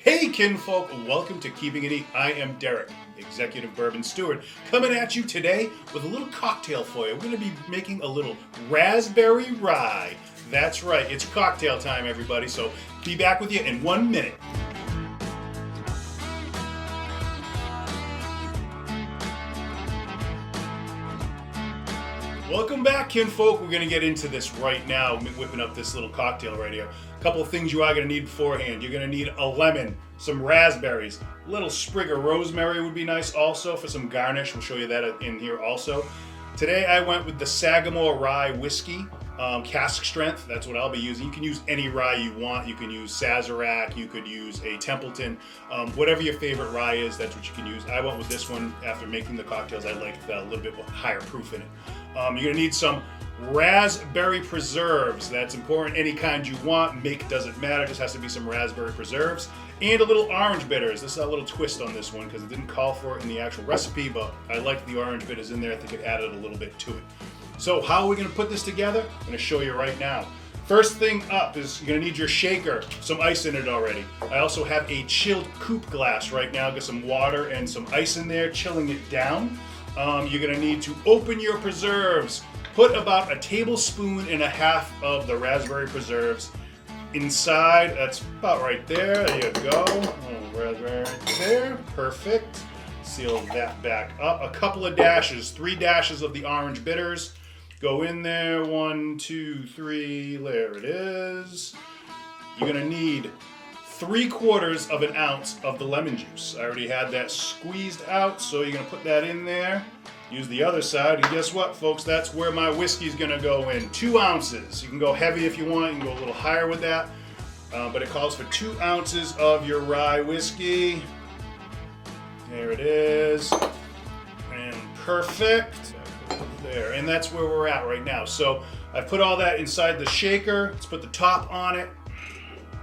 Hey kinfolk, welcome to Keeping It Neat. I am Derek, Executive Bourbon Steward, coming at you today with a little cocktail for you. We're going to be making a little Raspberry Rye. That's right, it's cocktail time everybody, so be back with you in 1 minute. Welcome back, kinfolk. We're going to get into this right now, whipping up this little cocktail right here. A couple of things you are going to need beforehand. You're going to need a lemon, some raspberries, a little sprig of rosemary would be nice also for some garnish. We'll show you that in here also. Today I went with the Sagamore Rye Whiskey, cask strength. That's what I'll be using. You can use any rye you want. You can use Sazerac, you could use a Templeton, whatever your favorite rye is, that's what you can use. I went with this one after making the cocktails. I liked a little bit higher proof in it. You're going to need some raspberry preserves. That's important. Any kind you want. Make doesn't matter. Just has to be some raspberry preserves. And a little orange bitters. This is a little twist on this one because it didn't call for it in the actual recipe, but I liked the orange bitters in there. I think it added a little bit to it. So how are we going to put this together? I'm going to show you right now. First thing up is you're going to need your shaker, some ice in it already. I also have a chilled coupe glass right now. Got some water and some ice in there, chilling it down. You're going to need to open your preserves. Put about 1.5 tablespoons of the raspberry preserves inside. That's about right there. There you go. Raspberry right there. Perfect. Seal that back up. A couple of dashes, 3 dashes of the orange bitters. Go in there. 1, 2, 3. There it is. You're going to need 3/4 ounce of the lemon juice. I already had that squeezed out, so you're going to put that in there. Use the other side, and guess what, folks? That's where my whiskey's going to go in. 2 ounces. You can go heavy if you want. You can go a little higher with that, but it calls for 2 ounces of your rye whiskey. There it is, and perfect. There, and that's where we're at right now. So I've put all that inside the shaker. Let's put the top on it.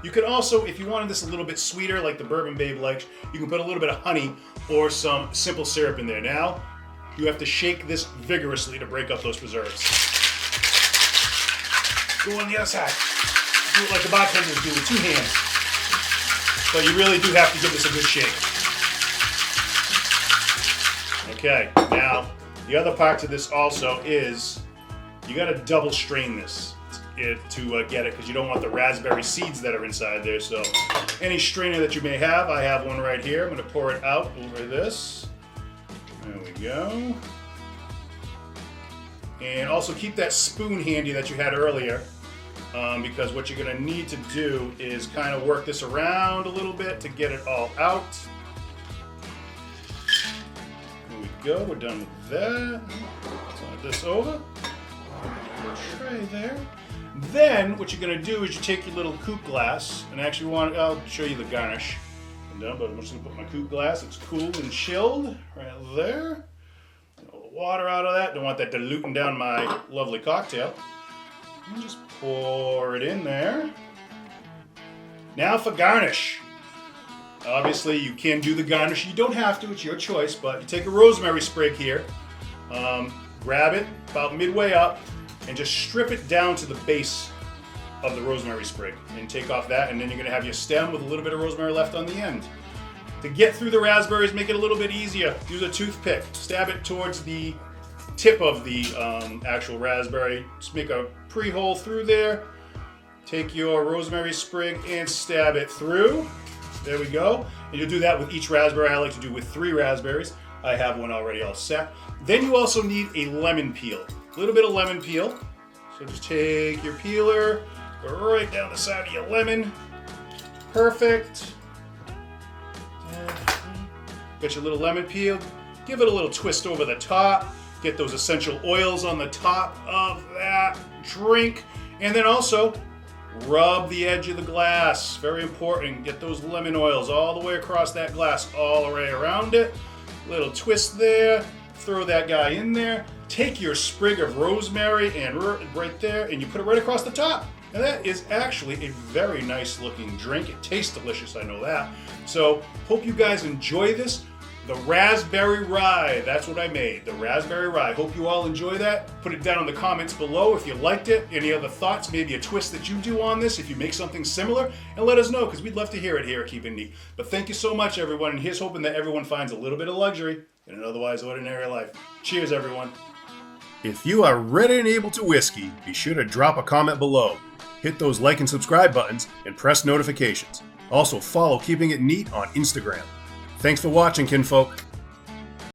You could also, if you wanted this a little bit sweeter, like the Borbon Babe likes, you can put a little bit of honey or some simple syrup in there. Now, you have to shake this vigorously to break up those preserves. Go on the other side. Do it like the bartenders do with 2 hands. But you really do have to give this a good shake. Okay, now, the other part to this also is you got to double strain this to get it, because you don't want the raspberry seeds that are inside there. So any strainer that you may have, I have one right here. I'm going to pour it out over this. There we go. And also keep that spoon handy that you had earlier, because what you're going to need to do is kind of work this around a little bit to get it all out. There we go. We're done with that. Slide this over. Tray there. Then what you're going to do is you take your little coupe glass, and actually I'll show you the garnish. I'm done, but I'm just going to put my coupe glass. It's cooled and chilled right there. A little water out of that. Don't want that diluting down my lovely cocktail. And just pour it in there. Now for garnish. Obviously you can do the garnish. You don't have to. It's your choice. But you take a rosemary sprig here. Grab it about midway up, and just strip it down to the base of the rosemary sprig and take off that, and then you're going to have your stem with a little bit of rosemary left on the end. To get through the raspberries, make it a little bit easier. Use a toothpick. Stab it towards the tip of the actual raspberry. Just make a pre-hole through there. Take your rosemary sprig and stab it through. There we go. And you'll do that with each raspberry. I like to do with 3 raspberries. I have one already all set. Then you also need a lemon peel. A little bit of lemon peel. So just take your peeler, go right down the side of your lemon. Perfect. Get your little lemon peel. Give it a little twist over the top. Get those essential oils on the top of that drink. And then also rub the edge of the glass. Very important. Get those lemon oils all the way across that glass, all the way around it. Little twist there. Throw that guy in there. Take your sprig of rosemary and right there, and you put it right across the top. And that is actually a very nice looking drink. It tastes delicious, I know that. So hope you guys enjoy this. The Raspberry Rye, that's what I made, the Raspberry Rye. Hope you all enjoy that. Put it down in the comments below if you liked it. Any other thoughts, maybe a twist that you do on this, if you make something similar, and let us know, because we'd love to hear it here at Keeping Neat. But thank you so much, everyone, and here's hoping that everyone finds a little bit of luxury in an otherwise ordinary life. Cheers, everyone. If you are ready and able to whiskey, be sure to drop a comment below. Hit those like and subscribe buttons, and press notifications. Also, follow Keeping It Neat on Instagram. Thanks for watching, kinfolk.